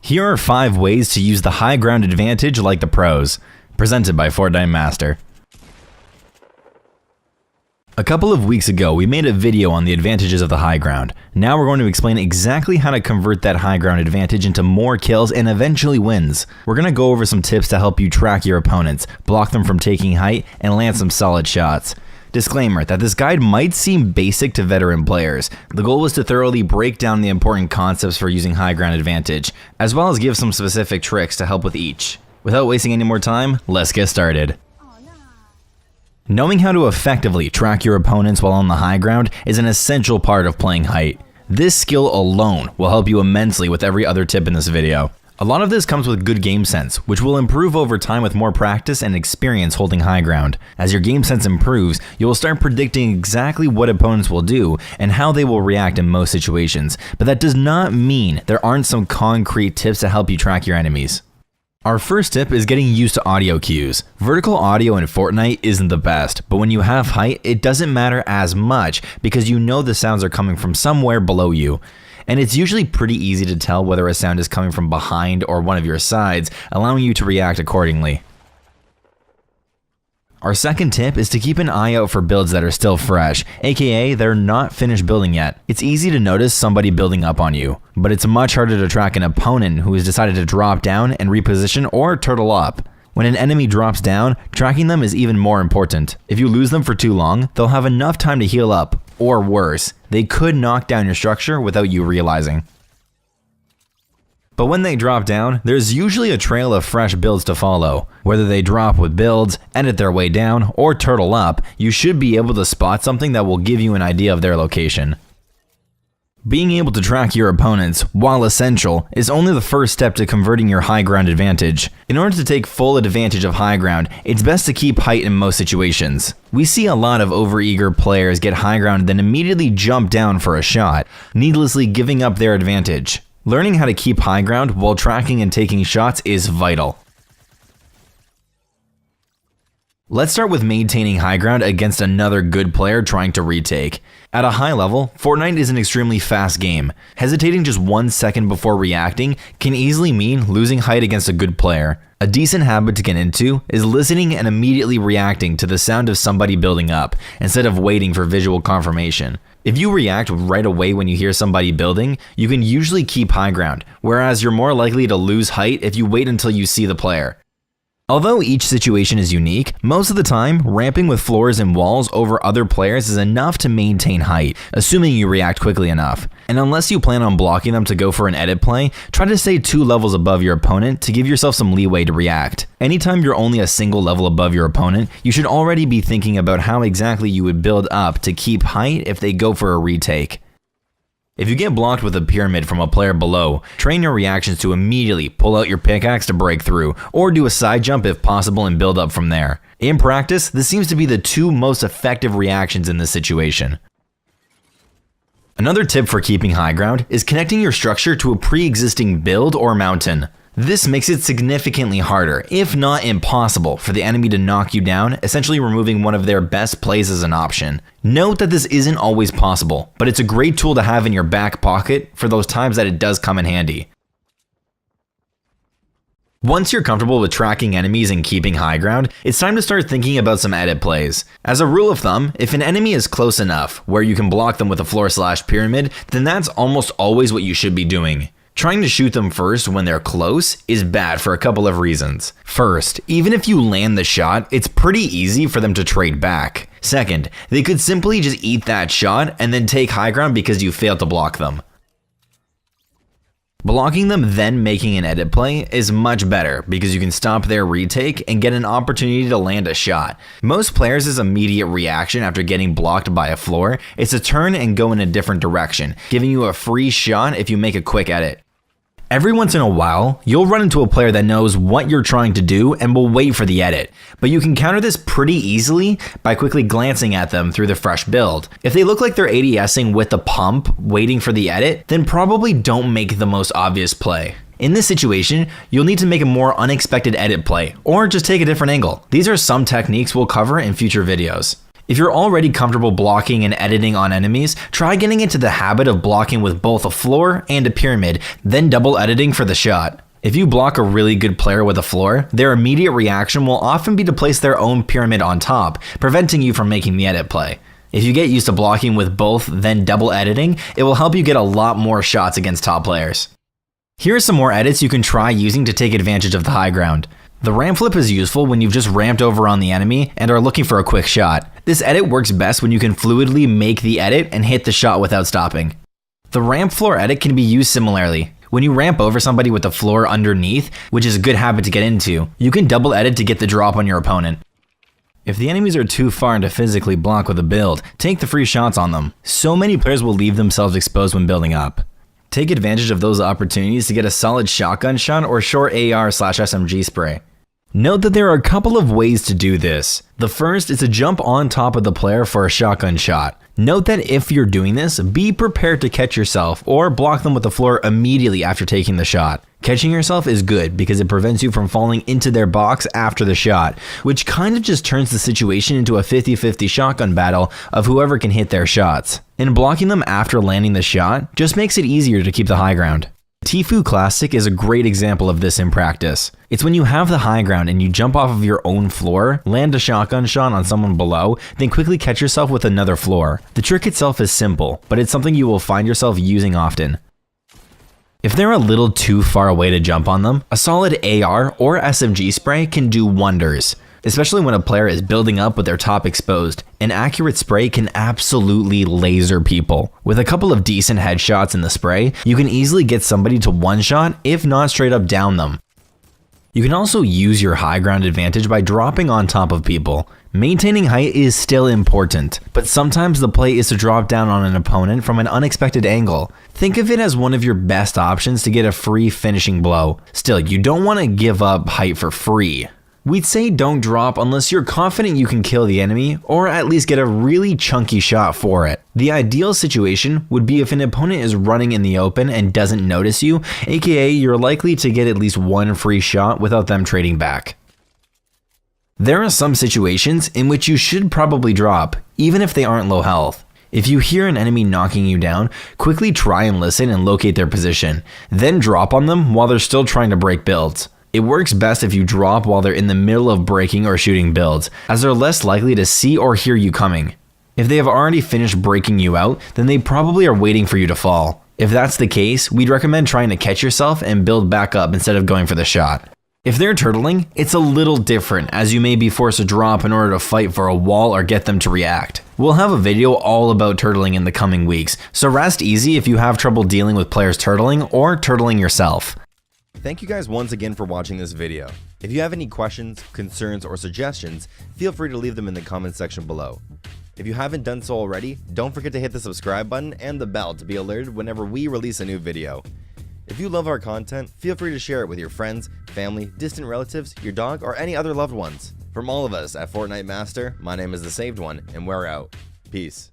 Here are 5 ways to use the high ground advantage like the pros. Presented by Fortnite Master. A couple of weeks ago, we made a video on the advantages of the high ground. Now we're going to explain exactly how to convert that high ground advantage into more kills and eventually wins. We're going to go over some tips to help you track your opponents, block them from taking height, and land some solid shots. Disclaimer that this guide might seem basic to veteran players. The goal was to thoroughly break down the important concepts for using high ground advantage, as well as give some specific tricks to help with each. Without wasting any more time, let's get started. Knowing how to effectively track your opponents while on the high ground is an essential part of playing height. This skill alone will help you immensely with every other tip in this video. A lot of this comes with good game sense, which will improve over time with more practice and experience holding high ground. As your game sense improves, you will start predicting exactly what opponents will do and how they will react in most situations, but that does not mean there aren't some concrete tips to help you track your enemies. Our first tip is getting used to audio cues. Vertical audio in Fortnite isn't the best, but when you have height, it doesn't matter as much because you know the sounds are coming from somewhere below you. And it's usually pretty easy to tell whether a sound is coming from behind or one of your sides, allowing you to react accordingly. Our second tip is to keep an eye out for builds that are still fresh, aka they're not finished building yet. It's easy to notice somebody building up on you, but it's much harder to track an opponent who has decided to drop down and reposition or turtle up. When an enemy drops down, tracking them is even more important. If you lose them for too long, they'll have enough time to heal up, or worse, they could knock down your structure without you realizing. But when they drop down, there's usually a trail of fresh builds to follow. Whether they drop with builds, edit their way down, or turtle up, you should be able to spot something that will give you an idea of their location. Being able to track your opponents, while essential, is only the first step to converting your high ground advantage. In order to take full advantage of high ground, it's best to keep height in most situations. We see a lot of overeager players get high ground and then immediately jump down for a shot, needlessly giving up their advantage. Learning how to keep high ground while tracking and taking shots is vital. Let's start with maintaining high ground against another good player trying to retake. At a high level, Fortnite is an extremely fast game. Hesitating just 1 second before reacting can easily mean losing height against a good player. A decent habit to get into is listening and immediately reacting to the sound of somebody building up, instead of waiting for visual confirmation. If you react right away when you hear somebody building, you can usually keep high ground, whereas you're more likely to lose height if you wait until you see the player. Although each situation is unique, most of the time, ramping with floors and walls over other players is enough to maintain height, assuming you react quickly enough. And unless you plan on blocking them to go for an edit play, try to stay 2 levels above your opponent to give yourself some leeway to react. Anytime you're only a single level above your opponent, you should already be thinking about how exactly you would build up to keep height if they go for a retake. If you get blocked with a pyramid from a player below, train your reactions to immediately pull out your pickaxe to break through, or do a side jump if possible and build up from there. In practice, this seems to be the 2 most effective reactions in this situation. Another tip for keeping high ground is connecting your structure to a pre-existing build or mountain. This makes it significantly harder, if not impossible, for the enemy to knock you down, essentially removing one of their best plays as an option. Note that this isn't always possible, but it's a great tool to have in your back pocket for those times that it does come in handy. Once you're comfortable with tracking enemies and keeping high ground, it's time to start thinking about some edit plays. As a rule of thumb, if an enemy is close enough where you can block them with a floor/pyramid, then that's almost always what you should be doing. Trying to shoot them first when they're close is bad for a couple of reasons. First, even if you land the shot, it's pretty easy for them to trade back. Second, they could simply just eat that shot and then take high ground because you failed to block them. Blocking them then making an edit play is much better because you can stop their retake and get an opportunity to land a shot. Most players' immediate reaction after getting blocked by a floor is to turn and go in a different direction, giving you a free shot if you make a quick edit. Every once in a while, you'll run into a player that knows what you're trying to do and will wait for the edit, but you can counter this pretty easily by quickly glancing at them through the fresh build. If they look like they're ADSing with the pump, waiting for the edit, then probably don't make the most obvious play. In this situation, you'll need to make a more unexpected edit play, or just take a different angle. These are some techniques we'll cover in future videos. If you're already comfortable blocking and editing on enemies, try getting into the habit of blocking with both a floor and a pyramid, then double editing for the shot. If you block a really good player with a floor, their immediate reaction will often be to place their own pyramid on top, preventing you from making the edit play. If you get used to blocking with both, then double editing, it will help you get a lot more shots against top players. Here are some more edits you can try using to take advantage of the high ground. The ramp flip is useful when you've just ramped over on the enemy and are looking for a quick shot. This edit works best when you can fluidly make the edit and hit the shot without stopping. The ramp floor edit can be used similarly. When you ramp over somebody with the floor underneath, which is a good habit to get into, you can double edit to get the drop on your opponent. If the enemies are too far to physically block with a build, take the free shots on them. So many players will leave themselves exposed when building up. Take advantage of those opportunities to get a solid shotgun shot or short AR/SMG spray. Note that there are a couple of ways to do this. The first is to jump on top of the player for a shotgun shot. Note that if you're doing this, be prepared to catch yourself or block them with the floor immediately after taking the shot. Catching yourself is good because it prevents you from falling into their box after the shot, which kind of just turns the situation into a 50-50 shotgun battle of whoever can hit their shots. And blocking them after landing the shot just makes it easier to keep the high ground. Tfue Classic is a great example of this in practice. It's when you have the high ground and you jump off of your own floor, land a shotgun shot on someone below, then quickly catch yourself with another floor. The trick itself is simple, but it's something you will find yourself using often. If they're a little too far away to jump on them, a solid AR or SMG spray can do wonders. Especially when a player is building up with their top exposed, an accurate spray can absolutely laser people. With a couple of decent headshots in the spray, you can easily get somebody to one shot, if not straight up down them. You can also use your high ground advantage by dropping on top of people. Maintaining height is still important, but sometimes the play is to drop down on an opponent from an unexpected angle. Think of it as one of your best options to get a free finishing blow. Still, you don't want to give up height for free. We'd say don't drop unless you're confident you can kill the enemy or at least get a really chunky shot for it. The ideal situation would be if an opponent is running in the open and doesn't notice you, aka you're likely to get at least one free shot without them trading back. There are some situations in which you should probably drop, even if they aren't low health. If you hear an enemy knocking you down, quickly try and listen and locate their position, then drop on them while they're still trying to break builds. It works best if you drop while they're in the middle of breaking or shooting builds, as they're less likely to see or hear you coming. If they have already finished breaking you out, then they probably are waiting for you to fall. If that's the case, we'd recommend trying to catch yourself and build back up instead of going for the shot. If they're turtling, it's a little different, as you may be forced to drop in order to fight for a wall or get them to react. We'll have a video all about turtling in the coming weeks, so rest easy if you have trouble dealing with players turtling or turtling yourself. Thank you guys once again for watching this video. If you have any questions, concerns, or suggestions, feel free to leave them in the comments section below. If you haven't done so already, don't forget to hit the subscribe button and the bell to be alerted whenever we release a new video. If you love our content, feel free to share it with your friends, family, distant relatives, your dog, or any other loved ones. From all of us at Fortnite Master, my name is The Saved One, and we're out. Peace.